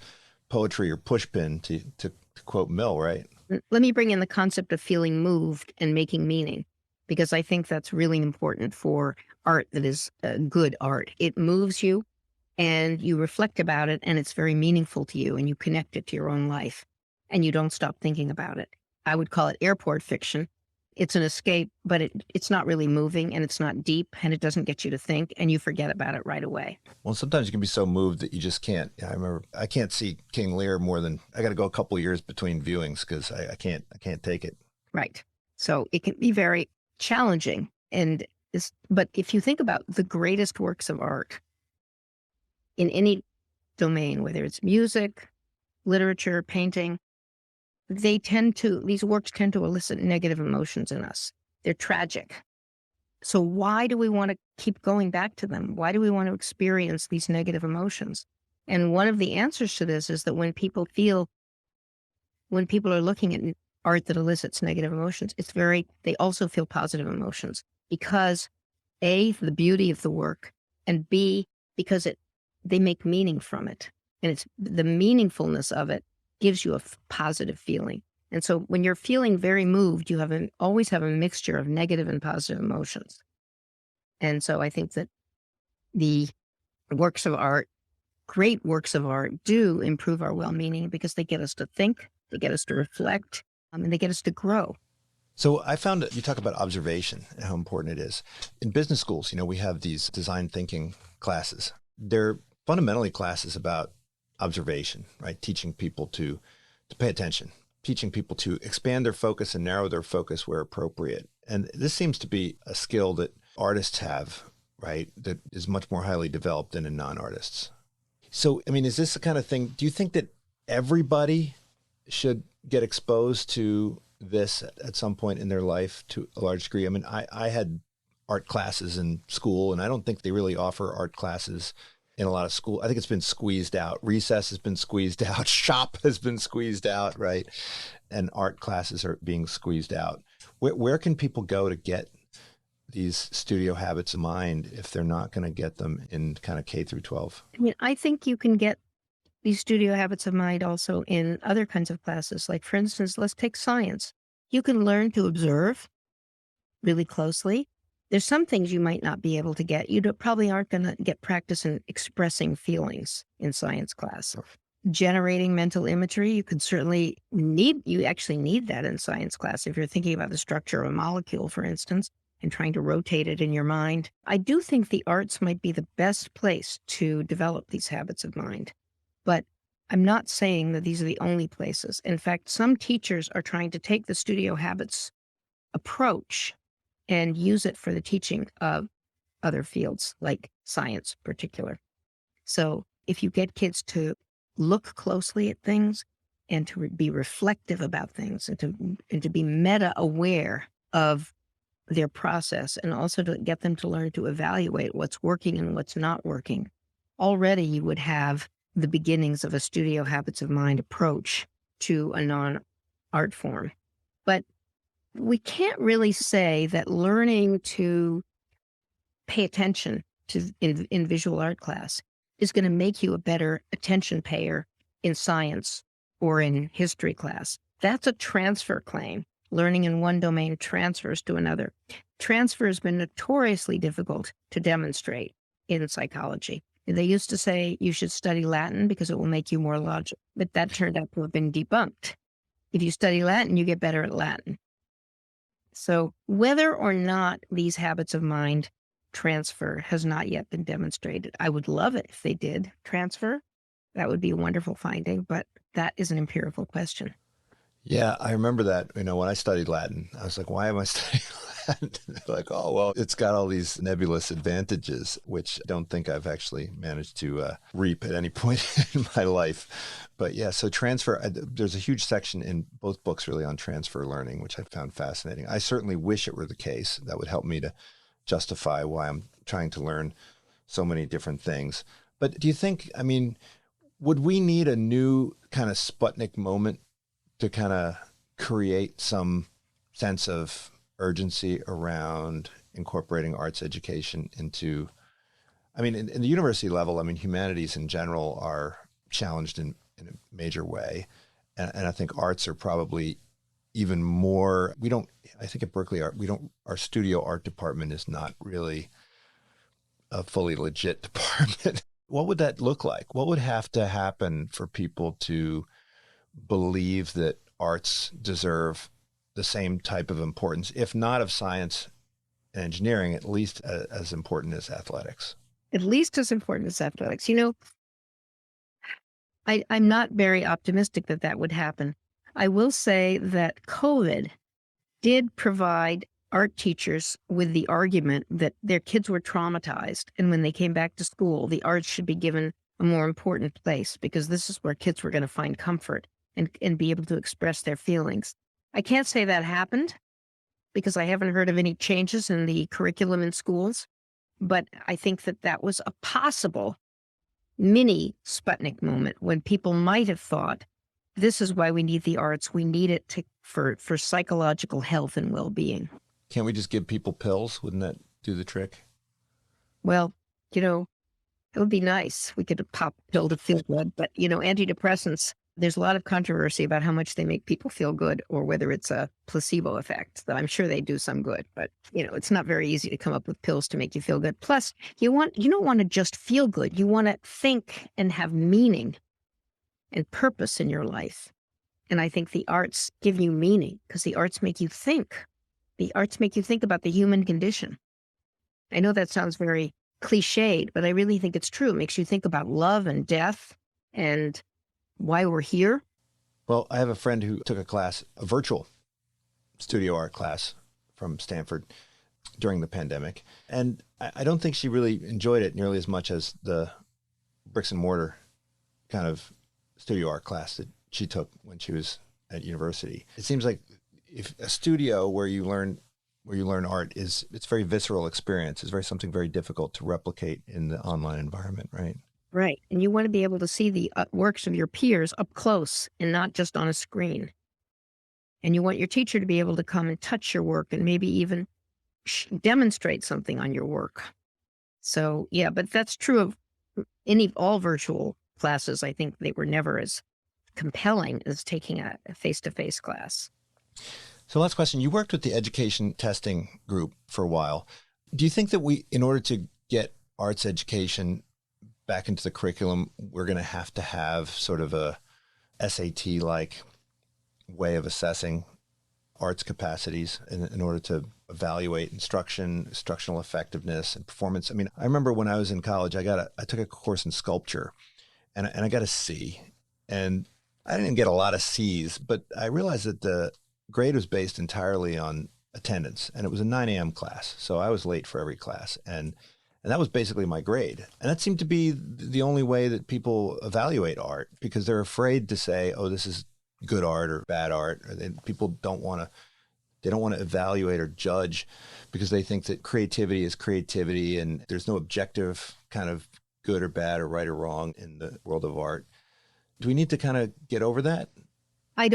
poetry or pushpin to quote Mill, right? let me bring in the concept of feeling moved and making meaning, because I think that's really important for art that is good art. It moves you and you reflect about it, and it's very meaningful to you, and you connect it to your own life, and you don't stop thinking about it. I would call it airport fiction. It's an escape, but it's not really moving, and it's not deep, and it doesn't get you to think, and you forget about it right away. Well, sometimes you can be so moved that you just can't. I remember I can't see King Lear more than I got to go a couple of years between viewings because I can't take it. Right. So it can be very challenging. But if you think about the greatest works of art in any domain, whether it's music, literature, painting, these works tend to elicit negative emotions in us. They're tragic. So why do we want to keep going back to them? Why do we want to experience these negative emotions? And one of the answers to this is that when people are looking at art that elicits negative emotions, they also feel positive emotions because A, the beauty of the work, and B, because they make meaning from it. And it's the meaningfulness of it gives you a positive feeling. And so when you're feeling very moved, you always have a mixture of negative and positive emotions. And so I think that the works of art, great works of art, do improve our well-meaning because they get us to think, they get us to reflect, and they get us to grow. So I found that you talk about observation and how important it is. In business schools, we have these design thinking classes. They're fundamentally classes about observation, right? Teaching people to pay attention, teaching people to expand their focus and narrow their focus where appropriate. And this seems to be a skill that artists have, right? That is much more highly developed than in non-artists. So, is this the kind of thing, do you think that everybody should get exposed to this at some point in their life to a large degree? I had art classes in school, and I don't think they really offer art classes in a lot of school. I think it's been squeezed out. Recess has been squeezed out. Shop has been squeezed out, right? And art classes are being squeezed out. Where can people go to get these studio habits of mind if they're not going to get them in kind of K through 12? I think you can get these studio habits of mind also in other kinds of classes. Like, for instance, let's take science. You can learn to observe really closely. There's some things you might not be able to get. You probably aren't going to get practice in expressing feelings in science class. Generating mental imagery, you actually need that in science class. If you're thinking about the structure of a molecule, for instance, and trying to rotate it in your mind. I do think the arts might be the best place to develop these habits of mind. But I'm not saying that these are the only places. In fact, some teachers are trying to take the studio habits approach and use it for the teaching of other fields, like science in particular. So if you get kids to look closely at things and to be reflective about things and to be meta-aware of their process, and also to get them to learn to evaluate what's working and what's not working, already you would have the beginnings of a studio habits of mind approach to a non-art form. But we can't really say that learning to pay attention in visual art class is going to make you a better attention payer in science or in history class. That's a transfer claim. Learning in one domain transfers to another. Transfer has been notoriously difficult to demonstrate in psychology. They used to say you should study Latin because it will make you more logical, but that turned out to have been debunked. If you study Latin, you get better at Latin. So whether or not these habits of mind transfer has not yet been demonstrated. I would love it if they did transfer. That would be a wonderful finding, but that is an empirical question. Yeah, I remember that. When I studied Latin, I was like, why am I studying Latin? Like, oh, well, it's got all these nebulous advantages, which I don't think I've actually managed to reap at any point in my life. But yeah, so there's a huge section in both books really on transfer learning, which I found fascinating. I certainly wish it were the case. That would help me to justify why I'm trying to learn so many different things. But do you think, would we need a new kind of Sputnik moment to kind of create some sense of urgency around incorporating arts education into, in the university level, humanities in general are challenged in a major way. And I think arts are probably even more, I think at Berkeley, our studio art department is not really a fully legit department. What would that look like? What would have to happen for people to believe that arts deserve the same type of importance, if not of science and engineering, at least as important as athletics? At least as important as athletics. I'm not very optimistic that that would happen. I will say that COVID did provide art teachers with the argument that their kids were traumatized. And when they came back to school, the arts should be given a more important place because this is where kids were going to find comfort and be able to express their feelings. I can't say that happened because I haven't heard of any changes in the curriculum in schools, but I think that that was a possible mini Sputnik moment when people might have thought, this is why we need the arts. We need it for psychological health and well-being. Can't we just give people pills? Wouldn't that do the trick? Well, it would be nice. We could pop a pill to feel good, but antidepressants, there's a lot of controversy about how much they make people feel good or whether it's a placebo effect. Though I'm sure they do some good, but it's not very easy to come up with pills to make you feel good. Plus, you don't want to just feel good. You want to think and have meaning and purpose in your life. And I think the arts give you meaning because the arts make you think. The arts make you think about the human condition. I know that sounds very cliched, but I really think it's true. It makes you think about love and death and why we're here. Well, I have a friend who took a virtual studio art class from Stanford during the pandemic. And I don't think she really enjoyed it nearly as much as the bricks and mortar kind of studio art class that she took when she was at university. It seems like if a studio where you learn art it's a very visceral experience. It's something very difficult to replicate in the online environment, right? Right. And you want to be able to see the works of your peers up close and not just on a screen. And you want your teacher to be able to come and touch your work and maybe even demonstrate something on your work. So, yeah, but that's true of all virtual classes. I think they were never as compelling as taking a face-to-face class. So last question, you worked with the education testing group for a while. Do you think that in order to get arts education back into the curriculum, we're going to have sort of a SAT-like way of assessing arts capacities in order to evaluate instructional effectiveness and performance? I remember when I was in college, I took a course in sculpture and I got a C, and I didn't get a lot of C's, but I realized that the grade was based entirely on attendance, and it was a 9 a.m. class. So I was late for every class. And that was basically my grade. And that seemed to be the only way that people evaluate art, because they're afraid to say, oh, this is good art or bad art. People don't want to evaluate or judge because they think that creativity is creativity and there's no objective kind of good or bad or right or wrong in the world of art. Do we need to kind of get over that? I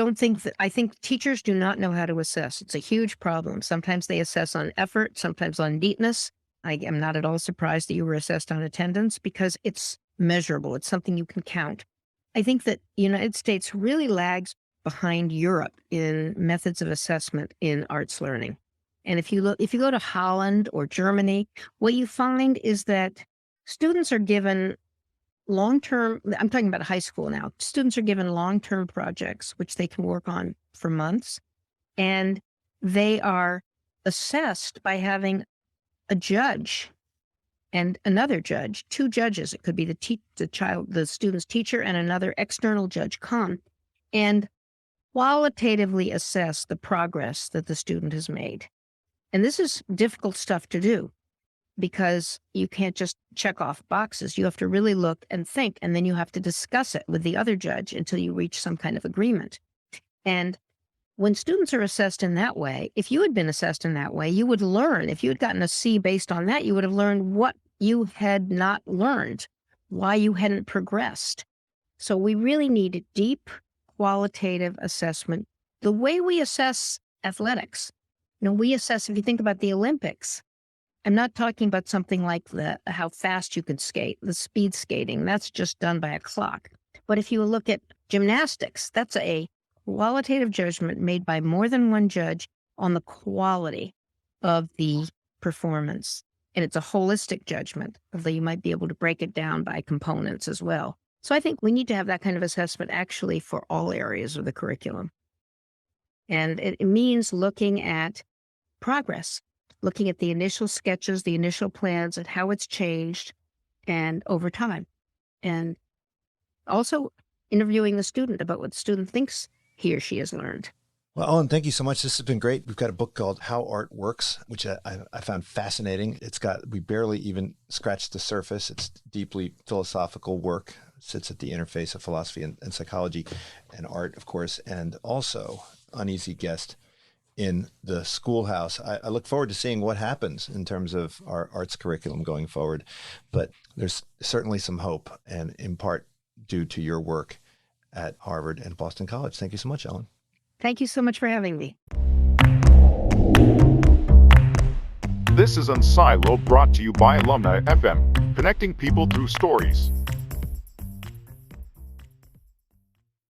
think teachers do not know how to assess. It's a huge problem. Sometimes they assess on effort, sometimes on neatness. I am not at all surprised that you were assessed on attendance because it's measurable. It's something you can count. I think that the United States really lags behind Europe in methods of assessment in arts learning. And if you go to Holland or Germany, what you find is that students are given long-term, I'm talking about high school now, students are given long-term projects, which they can work on for months. And they are assessed by having a judge and another judge, two judges. It could be the student's teacher and another external judge come. And qualitatively assess the progress that the student has made. And this is difficult stuff to do because you can't just check off boxes. You have to really look and think, and then you have to discuss it with the other judge until you reach some kind of agreement. And when students are assessed in that way, if you had been assessed in that way, you would learn. If you had gotten a C based on that, you would have learned what you had not learned, why you hadn't progressed. So we really need a deep qualitative assessment. The way we assess athletics, we assess, if you think about the Olympics, I'm not talking about something like how fast you can skate, the speed skating. That's just done by a clock. But if you look at gymnastics, that's a qualitative judgment made by more than one judge on the quality of the performance. And it's a holistic judgment, although you might be able to break it down by components as well. So I think we need to have that kind of assessment actually for all areas of the curriculum. And it means looking at progress, looking at the initial sketches, the initial plans, and how it's changed and over time. And also interviewing the student about what the student thinks he or she has learned. Well, Ellen, thank you so much. This has been great. We've got a book called How Art Works, which I found fascinating. We barely even scratched the surface. It's deeply philosophical work, sits at the interface of philosophy and psychology and art, of course, and also Uneasy Guest in the Schoolhouse. I look forward to seeing what happens in terms of our arts curriculum going forward, but there's certainly some hope, and in part due to your work at Harvard and Boston College. Thank you so much, Ellen. Thank you so much for having me. This is Unsilo, brought to you by Alumni FM, connecting people through stories.